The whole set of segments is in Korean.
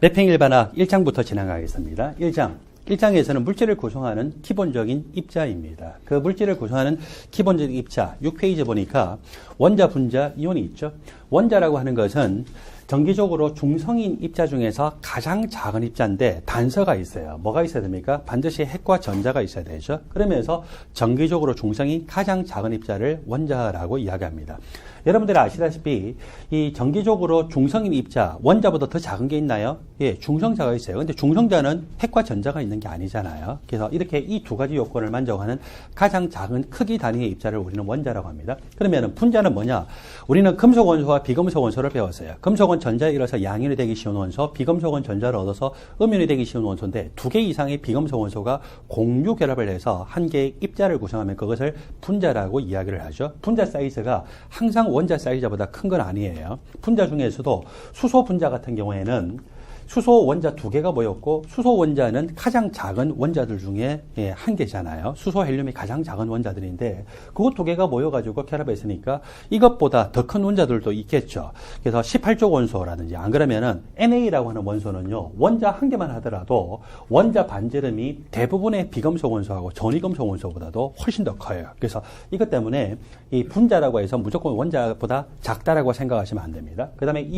랩핑 일반학 1장부터 진행하겠습니다. 1장에서는 물질을 구성하는 기본적인 입자입니다. 그 물질을 구성하는 기본적인 입자, 6페이지 보니까 원자, 분자, 이온이 있죠. 원자라고 하는 것은 정기적으로 중성인 입자 중에서 가장 작은 입자인데 단서가 있어요. 뭐가 있어야 됩니까? 반드시 핵과 전자가 있어야 되죠. 그러면서 정기적으로 중성이 가장 작은 입자를 원자라고 이야기합니다. 여러분들이 아시다시피 이 정기적으로 중성인 입자, 원자보다 더 작은 게 있나요? 예, 중성자가 있어요. 근데 중성자는 핵과 전자가 있는 게 아니잖아요. 그래서 이렇게 이 두 가지 요건을 만족하는 가장 작은 크기 단위의 입자를 우리는 원자라고 합니다. 그러면 분자는 뭐냐? 우리는 금속 원소와 비금속 원소를 배웠어요. 금속은 전자에 이뤄서 양이온이 되기 쉬운 원소, 비금속은 전자를 얻어서 음이온이 되기 쉬운 원소인데 두 개 이상의 비금속 원소가 공유 결합을 해서 한 개의 입자를 구성하면 그것을 분자라고 이야기를 하죠. 분자 사이즈가 항상 원자 사이즈보다 큰 건 아니에요. 분자 중에서도 수소 분자 같은 경우에는 수소 원자 두 개가 모였고 수소 원자는 가장 작은 원자들 중에 한 개잖아요. 수소 헬륨이 가장 작은 원자들인데 그거 두 개가 모여가지고 결합했으니까 이것보다 더 큰 원자들도 있겠죠. 그래서 18족 원소라든지 안 그러면은 NA라고 하는 원소는요. 원자 한 개만 하더라도 원자 반지름이 대부분의 비금속 원소하고 전이금속 원소보다도 훨씬 더 커요. 그래서 이것 때문에 이 분자라고 해서 무조건 원자보다 작다라고 생각하시면 안 됩니다. 그 다음에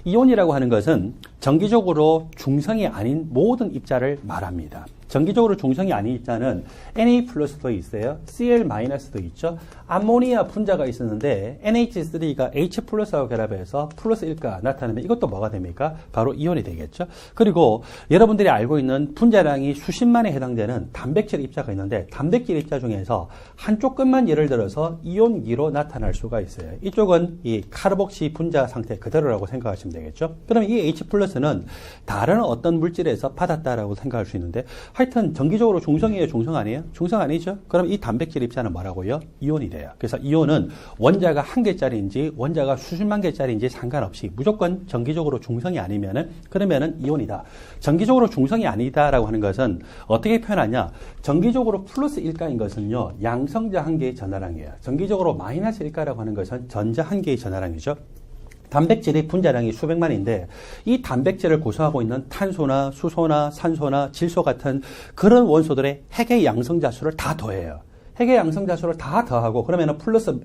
이온이라고 하는 것은 정기적으로 중성이 아닌 모든 입자를 말합니다. 정기적으로 중성이 아닌 입자는 Na+도 있어요. Cl-도 있죠. 암모니아 분자가 있었는데 NH3가 H+하고 결합해서 플러스 1가 나타나면 이것도 뭐가 됩니까? 바로 이온이 되겠죠. 그리고 여러분들이 알고 있는 분자량이 수십만에 해당되는 단백질 입자가 있는데 단백질 입자 중에서 한쪽 끝만 예를 들어서 이온기로 나타날 수가 있어요. 이쪽은 이 카르복시 분자 상태 그대로라고 생각하시면 되겠죠. 그러면 이 H+는 다른 어떤 물질에서 받았다라고 생각할 수 있는데 하여튼 정기적으로 중성이에요? 중성 아니에요? 중성 아니죠? 그럼 이 단백질 입자는 뭐라고요? 이온이 돼요. 그래서 이온은 원자가 한 개짜리인지 원자가 수십만 개짜리인지 상관없이 무조건 정기적으로 중성이 아니면은 그러면은 이온이다. 정기적으로 중성이 아니다라고 하는 것은 어떻게 표현하냐? 정기적으로 플러스 1가인 것은요. 양성자 한 개의 전하량이에요. 정기적으로 마이너스 1가라고 하는 것은 전자 한 개의 전하량이죠. 단백질의 분자량이 수백만인데 이 단백질을 구성하고 있는 탄소나 수소나 산소나 질소 같은 그런 원소들의 핵의 양성자수를 다 더해요. 핵의 양성자수를 다 더하고 그러면은 플러스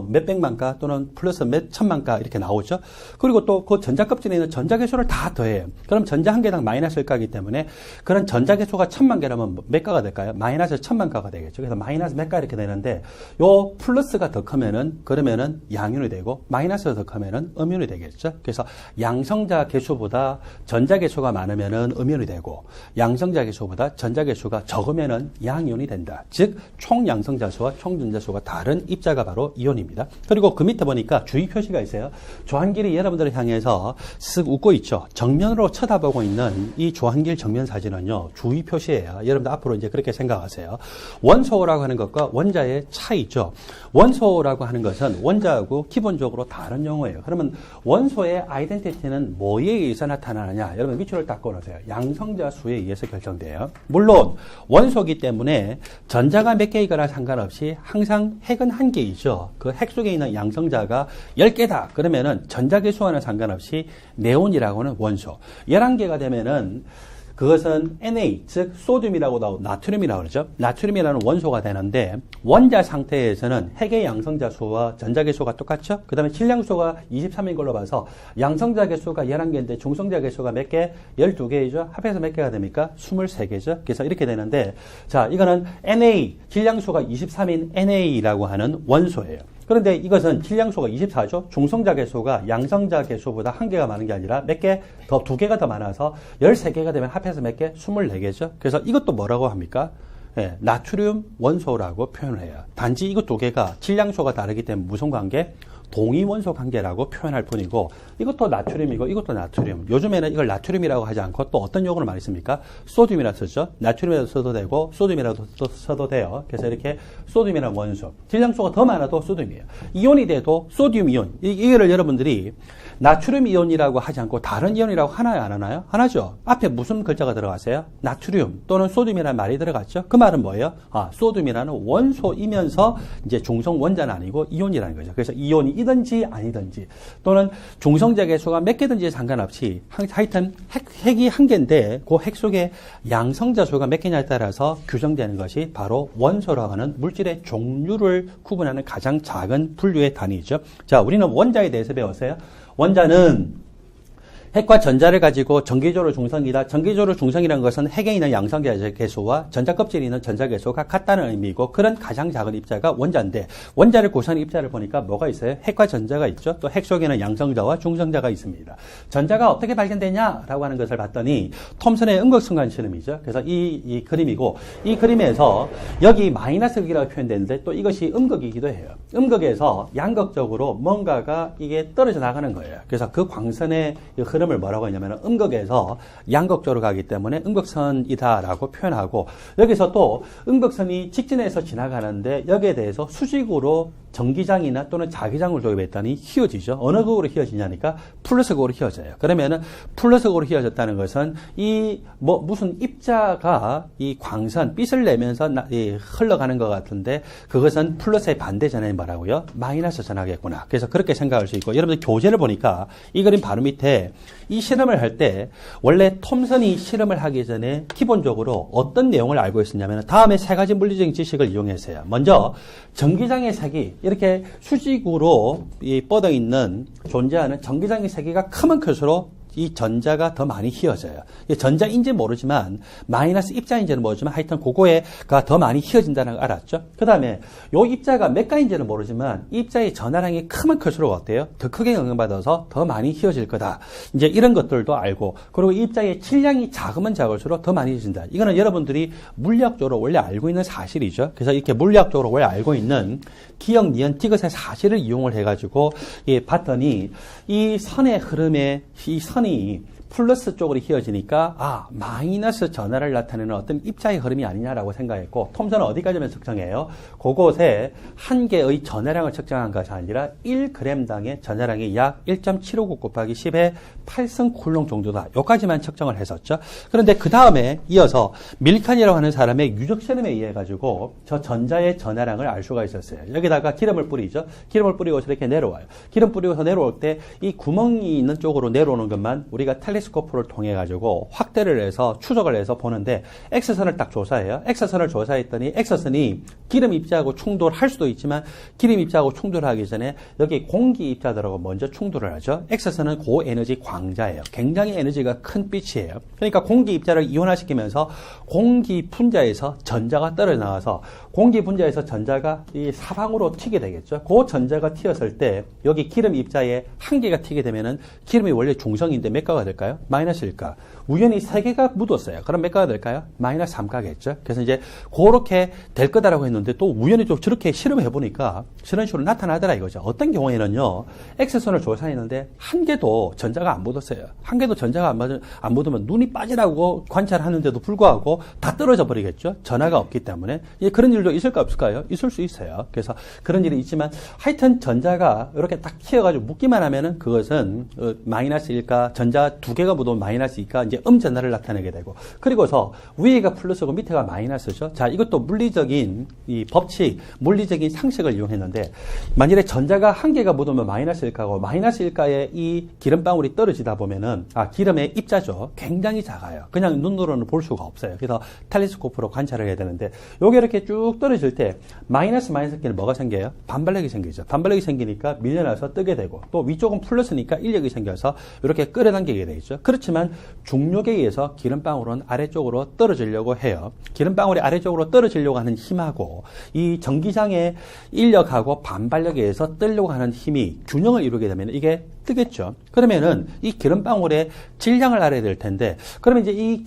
몇백만가 또는 플러스 몇 천만가 이렇게 나오죠. 그리고 또 그 전자껍질에 있는 전자개수를 다 더해요. 그럼 전자 한 개당 마이너스 1가이기 때문에 그런 전자개수가 1000만 개라면 몇 가가 될까요? 마이너스 1000만가가 되겠죠. 그래서 마이너스 몇 가 이렇게 되는데 요 플러스가 더 크면은 그러면은 양이온이 되고 마이너스가 더 크면은 음이온이 되겠죠. 그래서 양성자 개수보다 전자 개수가 많으면은 음이온이 되고 양성자 개수보다 전자 개수가 적으면은 양이온이 된다. 즉 총 양성자수와 총전자수가 다른 입자가 바로 이온입니다. 그리고 그 밑에 보니까 주의 표시가 있어요. 조한길이 여러분들을 향해서 쓱 웃고 있죠. 정면으로 쳐다보고 있는 이 조한길 정면 사진은요. 주의 표시예요. 여러분들 앞으로 이제 그렇게 생각하세요. 원소라고 하는 것과 원자의 차이죠. 원소라고 하는 것은 원자하고 기본적으로 다른 용어예요. 그러면 원소의 아이덴티티는 뭐에 의해서 나타나느냐? 여러분 밑줄을 딱 그어놓으세요. 양성자 수에 의해서 결정돼요. 물론 원소기 때문에 전자가 몇 개이거나 상관없이 항상 핵은 한 개이죠. 그 핵 속에 있는 양성자가 10개다. 그러면은 전자개수와는 상관없이 네온이라고 하는 원소. 11개가 되면은 그것은 Na, 즉 소듐이라고 나오고 나트륨이라고 그러죠. 나트륨이라는 원소가 되는데 원자 상태에서는 핵의 양성자 수와 전자계 수가 똑같죠. 그 다음에 질량수가 23인 걸로 봐서 양성자 개수가 11개인데 중성자 개수가 몇 개? 12개이죠. 합해서 몇 개가 됩니까? 23개죠. 그래서 이렇게 되는데 자 이거는 Na, 질량수가 23인 Na라고 하는 원소예요. 그런데 이것은 질량수가 24죠. 중성자 개수가 양성자 개수보다 한 개가 많은 게 아니라 몇 개? 더 두 개가 더 많아서 13개가 되면 합해서 몇 개? 24개죠. 그래서 이것도 뭐라고 합니까? 예, 나트륨 원소라고 표현을 해요. 단지 이것 두 개가 질량수가 다르기 때문에 무슨 관계? 동위 원소 관계라고 표현할 뿐이고 이것도 나트륨이고 이것도 나트륨. 요즘에는 이걸 나트륨이라고 하지 않고 또 어떤 용어를 많이 씁니까? 소듐이라고 쓰죠. 나트륨이라도 써도 되고 소듐이라도 써도 돼요. 그래서 이렇게 소듐이라는 원소. 질량수가 더 많아도 소듐이에요. 이온이 돼도 소듐 이온. 이거를 여러분들이 나트륨 이온이라고 하지 않고 다른 이온이라고 하나요? 안 하나요? 하나죠. 앞에 무슨 글자가 들어갔어요? 나트륨 또는 소듐이라는 말이 들어갔죠. 그 말은 뭐예요? 소듐이라는 원소이면서 이제 중성 원자는 아니고 이온이라는 거죠. 그래서 이온이 0이든지 아니든지 또는 중성자 개수가 몇 개든지 상관없이 하여튼 핵이 한 개인데 그 핵 속에 양성자 수가 몇 개냐에 따라서 규정되는 것이 바로 원소라고 하는 물질의 종류를 구분하는 가장 작은 분류의 단위죠. 자, 우리는 원자에 대해서 배웠어요. 원자는 핵과 전자를 가지고 전기적으로 중성이다. 전기적으로 중성이라는 것은 핵에 있는 양성자 개수와 전자 껍질에 있는 전자 개수가 같다는 의미이고 그런 가장 작은 입자가 원자인데 원자를 구성하는 입자를 보니까 뭐가 있어요? 핵과 전자가 있죠. 또 핵 속에는 양성자와 중성자가 있습니다. 전자가 어떻게 발견되냐라고 하는 것을 봤더니 톰슨의 음극순간 실험이죠. 그래서 이 그림이고 이 그림에서 여기 마이너스 극이라고 표현되는데 또 이것이 음극이기도 해요. 음극에서 양극적으로 뭔가가 이게 떨어져 나가는 거예요. 그래서 그 광선의 흐름을 뭐라고 하냐면 음극에서 양극적으로 가기 때문에 음극선이다라고 표현하고 여기서 또 음극선이 직진해서 지나가는데 여기에 대해서 수직으로 전기장이나 또는 자기장을 도입했더니 휘어지죠. 어느 극으로 휘어지냐니까 플러스 극으로 휘어져요. 그러면은 플러스 극으로 휘어졌다는 것은 이 무슨 입자가 이 광선 빛을 내면서 흘러가는 것 같은데 그것은 플러스의 반대 전압이 뭐라고요? 마이너스 전압이겠구나. 그래서 그렇게 생각할 수 있고 여러분들 교재를 보니까 이 그림 바로 밑에 이 실험을 할 때 원래 톰슨이 실험을 하기 전에 기본적으로 어떤 내용을 알고 있었냐면 다음에 세 가지 물리적인 지식을 이용했어요. 먼저 전기장의 색이 이렇게 수직으로 뻗어 있는 존재하는 전기장의 세기가 크면 클수록 이 전자가 더 많이 휘어져요. 전자인지 모르지만 마이너스 입자인지는 모르지만 하여튼 그거가 더 많이 휘어진다는 걸 알았죠. 그 다음에 요 입자가 몇 가인지는 모르지만 입자의 전하량이 크면 클수록 어때요? 더 크게 영향받아서 더 많이 휘어질 거다. 이제 이런 것들도 알고 그리고 입자의 질량이 작으면 작을수록 더 많이 휘어진다. 이거는 여러분들이 물리학적으로 원래 알고 있는 사실이죠. 그래서 이렇게 물리학적으로 원래 알고 있는 기억, 니은, 디귿의 사실을 이용을 해가지고 봤더니 이 선의 흐름에 이 선이 플러스 쪽으로 휘어지니까 마이너스 전하를 나타내는 어떤 입자의 흐름이 아니냐라고 생각했고 톰슨은 어디까지만 측정해요? 그곳에 한 개의 전하량을 측정한 것이 아니라 1g당의 전하량이 약 1.759 곱하기 10의 8승 쿨롱 정도다. 여기까지만 측정을 했었죠. 그런데 그 다음에 이어서 밀칸이라고 하는 사람의 유적 실험에 의해 가지고 저 전자의 전하량을 알 수가 있었어요. 여기다가 기름을 뿌리죠. 기름을 뿌리고서 이렇게 내려와요. 기름 뿌리고서 내려올 때 이 구멍이 있는 쪽으로 내려오는 것만 우리가 텔레스코프를 통해 가지고 확대를 해서 추적을 해서 보는데 X선을 딱 조사해요. X선을 조사했더니 X선이 기름 입자하고 충돌할 수도 있지만 기름 입자하고 충돌하기 전에 여기 공기 입자들하고 먼저 충돌을 하죠. X선은 고에너지 광자예요. 굉장히 에너지가 큰 빛이에요. 그러니까 공기 입자를 이온화시키면서 공기 분자에서 전자가 떨어져 나와서 공기 분자에서 전자가 이 사방으로 튀게 되겠죠. 그 전자가 튀었을 때 여기 기름 입자에 한 개가 튀게 되면은 기름이 원래 중성인데 몇 가가 될까요? 마이너스일까? 우연히 3개가 묻었어요. 그럼 몇 가가 될까요? 마이너스 3가겠죠. 그래서 이제 그렇게 될 거다라고 했는데 또 우연히 또 저렇게 실험해 보니까 저런 식으로 나타나더라 이거죠. 어떤 경우에는요. X선을 조사했는데 한 개도 전자가 안 묻었어요. 한 개도 전자가 안 묻으면 눈이 빠지라고 관찰하는데도 불구하고 다 떨어져 버리겠죠. 전하가 없기 때문에. 그런 일도 있을까 없을까요? 있을 수 있어요. 그래서 그런 일이 있지만 하여튼 전자가 이렇게 딱 튀어가지고 묻기만 하면은 그것은 마이너스일까 전자 2개가 묻으면 마이너스일까 이제 음전하를 나타내게 되고 그리고서 위에가 플러스고 밑에가 마이너스죠. 자, 이것도 물리적인 이 법칙, 물리적인 상식을 이용했는데 만일에 전자가 한 개가 묻으면 마이너스일까고 마이너스일까에 이 기름방울이 떨어지다 보면은 기름의 입자죠. 굉장히 작아요. 그냥 눈으로는 볼 수가 없어요. 그래서 텔레스코프로 관찰을 해야 되는데 요게 이렇게 쭉 떨어질 때 마이너스끼리 뭐가 생겨요? 반발력이 생기죠. 반발력이 생기니까 밀려나서 뜨게 되고 또 위쪽은 플러스니까 인력이 생겨서 이렇게 끌어당기게 되죠. 그렇지만 중력에 의해서 기름방울은 아래쪽으로 떨어지려고 해요. 기름방울이 아래쪽으로 떨어지려고 하는 힘하고 이 전기장의 인력하고 반발력에 의해서 뜨려고 하는 힘이 균형을 이루게 되면 이게 뜨겠죠. 그러면은 이 기름방울의 질량을 알아야 될 텐데 그러면 이제 이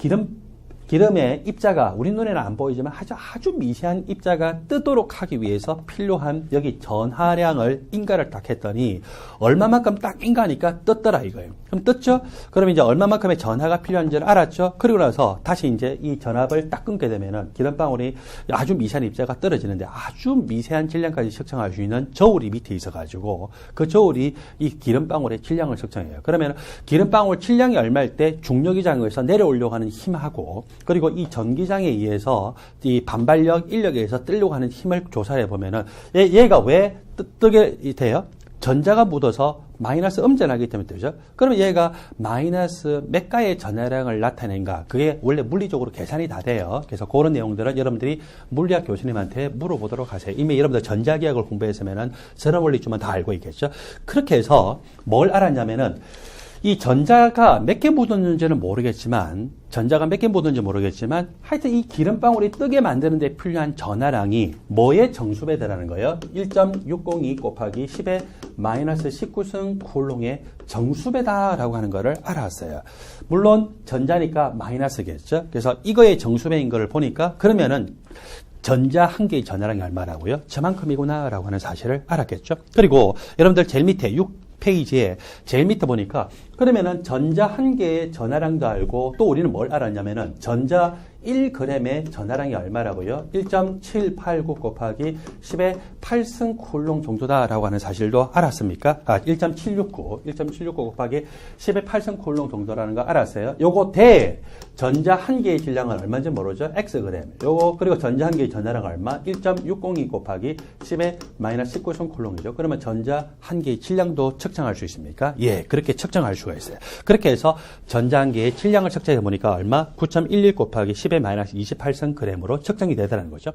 기름의 입자가 우리 눈에는 안 보이지만 아주 미세한 입자가 뜨도록 하기 위해서 필요한 여기 전하량을 인가를 딱 했더니 얼마만큼 딱 인가하니까 떴더라 이거예요. 그럼 떴죠? 그러면 이제 얼마만큼의 전하가 필요한지를 알았죠? 그리고 나서 다시 이제 이 전압을 딱 끊게 되면은 기름방울이 아주 미세한 입자가 떨어지는데 아주 미세한 질량까지 측정할 수 있는 저울이 밑에 있어가지고 그 저울이 이 기름방울의 질량을 측정해요. 그러면 기름방울 질량이 얼마일 때 중력이장에서 내려오려고 하는 힘하고 그리고 이 전기장에 의해서 이 반발력, 인력에 의해서 뜨려고 하는 힘을 조사해 보면은 얘가 왜 뜨게 돼요? 전자가 묻어서 마이너스 음전하기 때문에 되죠. 그러면 얘가 마이너스 몇 가의 전하량을 나타낸가? 그게 원래 물리적으로 계산이 다 돼요. 그래서 그런 내용들은 여러분들이 물리학 교수님한테 물어보도록 하세요. 이미 여러분들 전자기학을 공부했으면은 전원 원리 주면 다 알고 있겠죠. 그렇게 해서 뭘 알았냐면은 이 전자가 몇 개 묻었는지는 모르겠지만, 하여튼 이 기름방울이 뜨게 만드는 데 필요한 전하량이 뭐의 정수배더라는 거예요? 1.602 곱하기 10의 마이너스 19승 쿨롱의 정수배다라고 하는 거를 알았어요. 물론 전자니까 마이너스겠죠? 그래서 이거의 정수배인 거를 보니까 그러면은 전자 한 개의 전하량이 얼마라고요? 저만큼이구나 라고 하는 사실을 알았겠죠? 그리고 여러분들 제일 밑에 6페이지에 제일 밑에 보니까 그러면은 전자 한 개의 전하량도 알고 또 우리는 뭘 알았냐면은 전자 1g의 전하량이 얼마라고요? 1.789 곱하기 10의 8승 쿨롱 정도다라고 하는 사실도 알았습니까? 1.769 곱하기 10의 8승 쿨롱 정도라는 거 알았어요. 요거 대 전자 한 개의 질량은 얼마인지 모르죠? xg. 요거 그리고 전자 한 개의 전하량 얼마? 1.602 곱하기 10의 마이너스 19승 쿨롱이죠. 그러면 전자 한 개의 질량도 측정할 수 있습니까? 예, 그렇게 측정할 수가 있어요. 그렇게 해서 전자 한 개의 질량을 측정해 보니까 얼마? 9.11 곱하기 10의 마이너스 28승 g으로 측정이 되더라는 거죠.